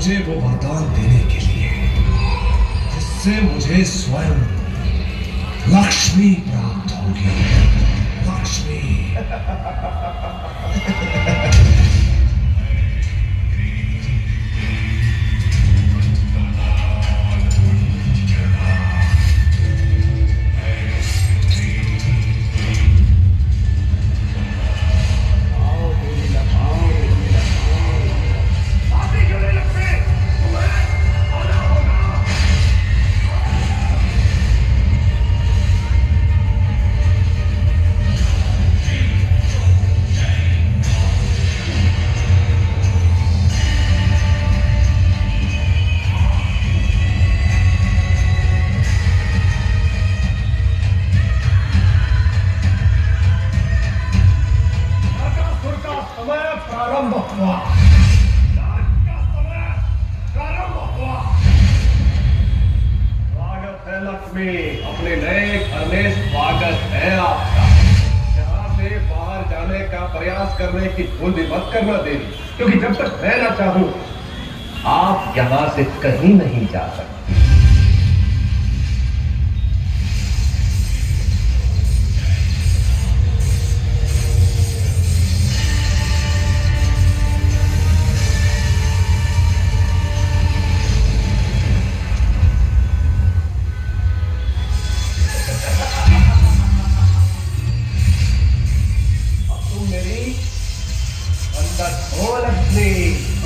मुझे वो वरदान देने के लिए जिससे मुझे स्वयं लक्ष्मी प्राप्त होगी। लक्ष्मी। अपने नए घर में स्वागत है आपका। यहाँ से बाहर जाने का प्रयास करने की भूल भी मत करना देवी, क्योंकि जब तक मैं ना चाहूं आप यहाँ से कहीं नहीं जा सकते।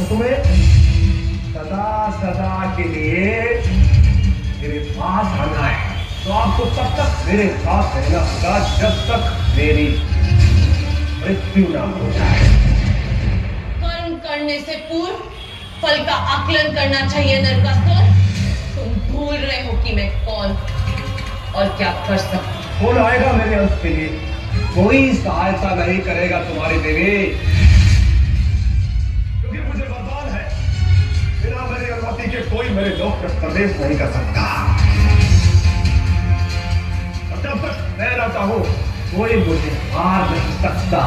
तुम्हें सदा सदा के लिए मेरे पास आना है, तो आपको तब तक मेरे साथ रहना होगा जब तक मेरी मृत्यु ना हो जाए। कर्म करने से पूर्व फल का आकलन करना चाहिए नरकासुर। तुम भूल रहे हो कि मैं कौन और क्या कर सकती हूँ। कौन आएगा मेरे अंश के लिए? कोई सहायता नहीं करेगा तुम्हारी देवी, कोई मेरे लोक में प्रवेश नहीं कर सकता। और जब तक मैं रहता हूं कोई मुझे मार नहीं सकता।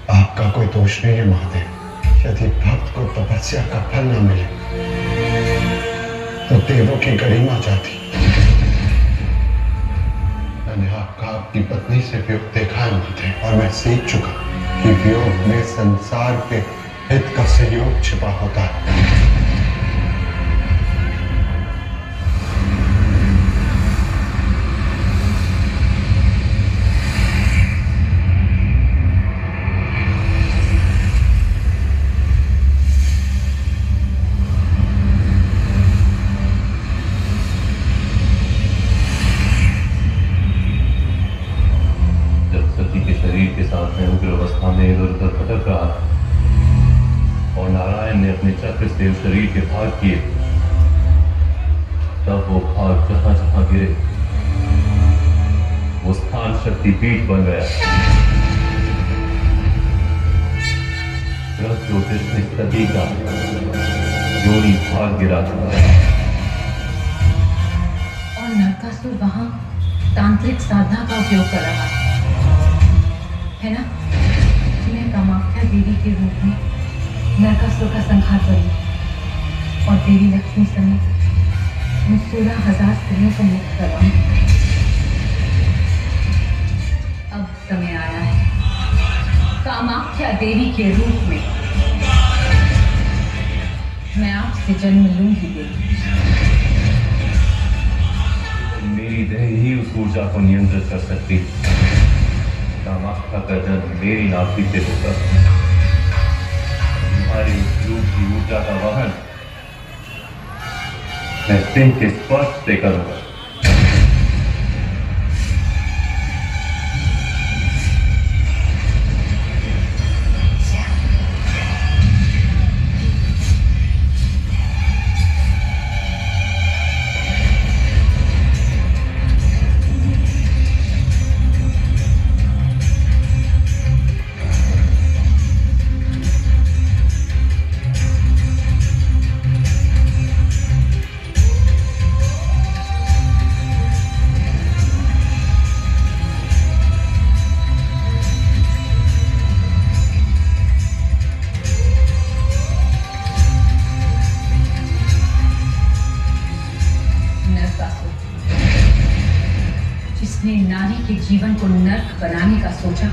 आपका कोई दोष नहीं है महादेव। यदि भक्त को तपस्या का फल न मिले तो देवों की गरिमा जाती। मैंने आपका आपकी पत्नी से वियोग देखा है महादेव, और मैं सीख चुका कि वियोग में संसार के हित का सहयोग छिपा होता है। के साथ में उग्र अवस्था में इधर उधर भटक रहा था और नारायण ने अपने चक्र से उस शरीर के भाग किए, तब वो भाग जहां जहां गिरे वो स्थान शक्तिपीठ बन गया। ज्योतिष ने सदी का योनि भाग गिरा था और नरकासुर वहां तांत्रिक साधना का उपयोग कर रहा है ना? मैं कामाख्या देवी के रूप में नरकासुर का संहार करूं और देवी लक्ष्मी समेत उन 16,000 स्त्रियों को मुक्त कराऊं। अब समय आया है कामाख्या देवी के रूप में मैं आपसे जन्म लूंगी देवी। मेरी देह ही उस ऊर्जा को नियंत्रित कर सकती। कामाख्या का जन्म मेरी नाभि से होगा। तुम्हारी उस रूप की ऊर्जा का वहन मैं सिंह के स्पर्श से करूंगा। जीवन को नर्क बनाने का सोचा,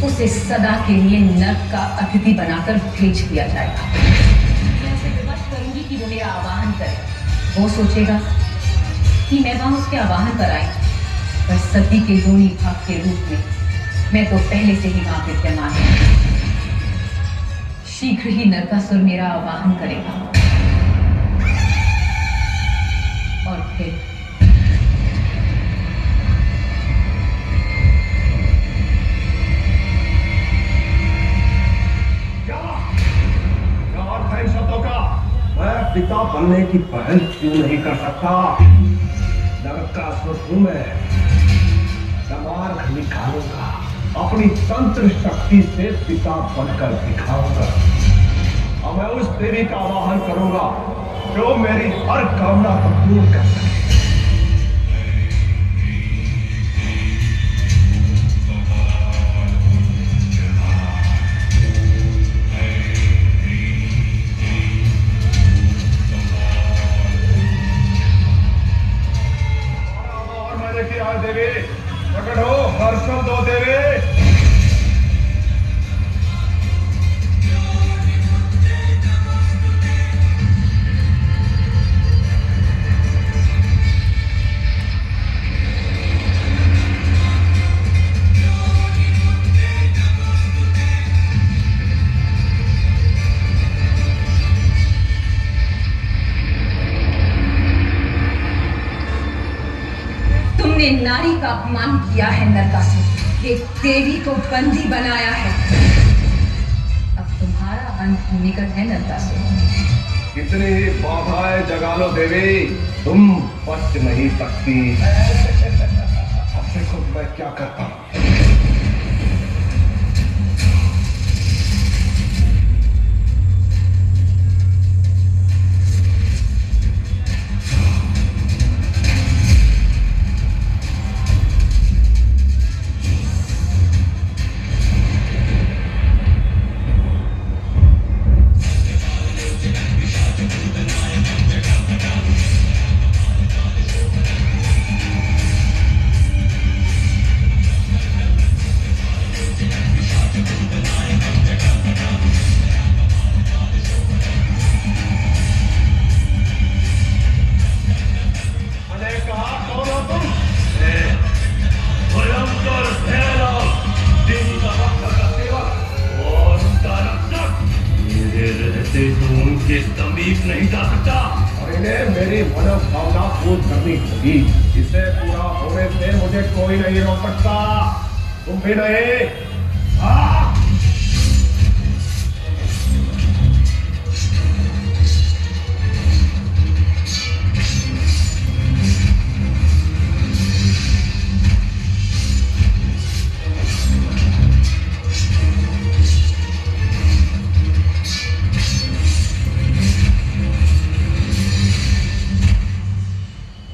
उसे सदा के लिए नर्क का अतिथि बनाकर भेज दिया जाएगा। मैं उसे विवश करूंगी कि वो मेरा आवाहन करे। वो सोचेगा कि मैं वहां उसके आवाहन पर आई, पर सती के योनि भाग के रूप में मैं तो पहले से ही वहां विद्यमान हूं। शीघ्र ही नरकासुर मेरा आवाहन करेगा और फिर क्या अर्थ है इन शब्दों का? मैं पिता बनने की पहल क्यों नहीं कर सकता? नरकासुर हूं मैं, मार्ग निकालूंगा, अपनी तंत्र शक्ति से पिता बनकर दिखाऊंगा और मैं उस देवी का आवाहन करूंगा जो मेरी हर कामना को पूर्ण कर सके। और मैंने किया है देवी, प्रकट हो, हर्षम दो देवी। तुमने नारी का अपमान किया है नरकासुर, एक देवी को बंदी बनाया है। अब तुम्हारा अंत निकट है नरकासुर। कितनी ही बाधाएं जगा लो देवी, तुम बच नहीं सकती। अब देखो मैं क्या करता हूं। उनके समीप नहीं जा सकता और इन्हें मेरी मनोभावना पूर्ण करनी होगी। इसे पूरा होने से मुझे कोई नहीं रोक सकता, तुम भी नहीं।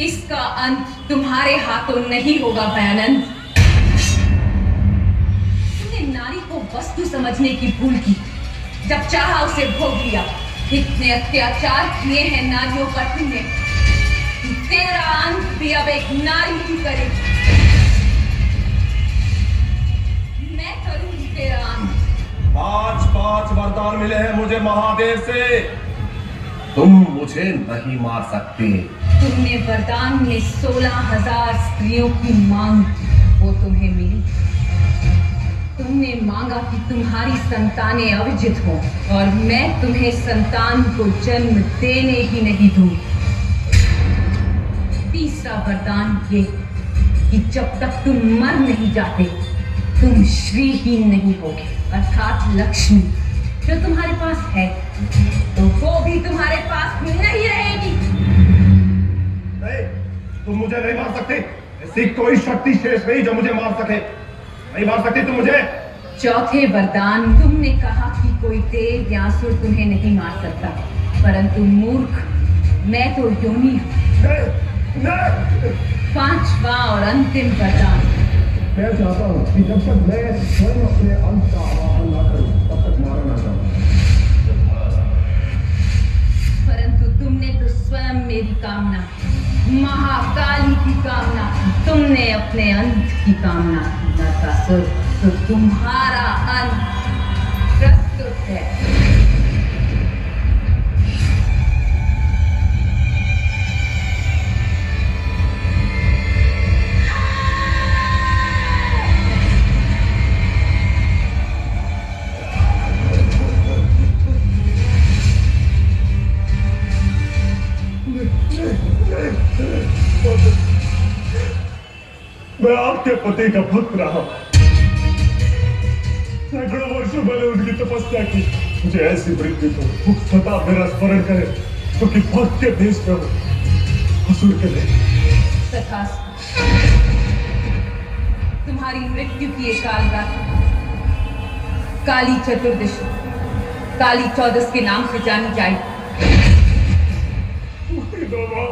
इसका अंत तुम्हारे हाथों नहीं होगा भयानंद। तुमने नारी को वस्तु समझने की भूल की, जब चाहा उसे भोग लिया। इतने अत्याचार किए हैं नारियों पर तुमने, तेरा अंत भी अब एक नारी ही करे। मैं करूंगी तेरा अंत। 5 वरदान मिले हैं मुझे महादेव से, तुम मुझे नहीं मार सकते। तुमने वरदान में 16,000 स्त्रियों की मांग, वो तुम्हें मिली। तुमने मांगा कि तुम्हारी संतानें अविजित हो और मैं तुम्हें संतान को जन्म देने ही नहीं दूं। तीसरा वरदान ये कि जब तक तुम मर नहीं जाते तुम श्रीहीन नहीं होगे, अर्थात लक्ष्मी जो तुम्हारे पास है तो वो भी तुम्हारे पास नहीं रहेगी। नहीं, तुम मुझे नहीं मार सकते। ऐसी कोई शक्ति शेष नहीं जो मुझे मार सके। नहीं मार सकती तुम मुझे। चौथे वरदान, तुमने कहा कि कोई देव या असुर तुम्हें नहीं मार सकता, परंतु मूर्ख मैं तो योनि हूं। पांचवा और अंतिम वरदान, मैं चाहता हूं कि जब तक मैं स्वयं अपने अंत का आवाहन न करूं तब तक मारा ना जाऊं। परंतु तुम तुमने तो स्वयं मेरी कामना की, महाकाली की कामना की, तुमने अपने अंत की कामना की नरकासुर, तो तुम्हारा अंत प्रस्तुत है। मैं आपके पति का भक्त रहा, सैकड़ों वर्षों मैंने उनकी तपस्या की। मुझे ऐसी मृत्यु को वो सदा मेरा स्मरण करे, क्योंकि भक्त के देश में हो, असुर के नहीं। तथास्तु, तुम्हारी मृत्यु की ये काल रात्रि काली चतुर्दशी, काली चौदस के नाम से जानी जाएगी। मुक्ति दो मां।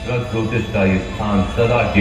रक्त ज्योतिष का ये स्थान सदा के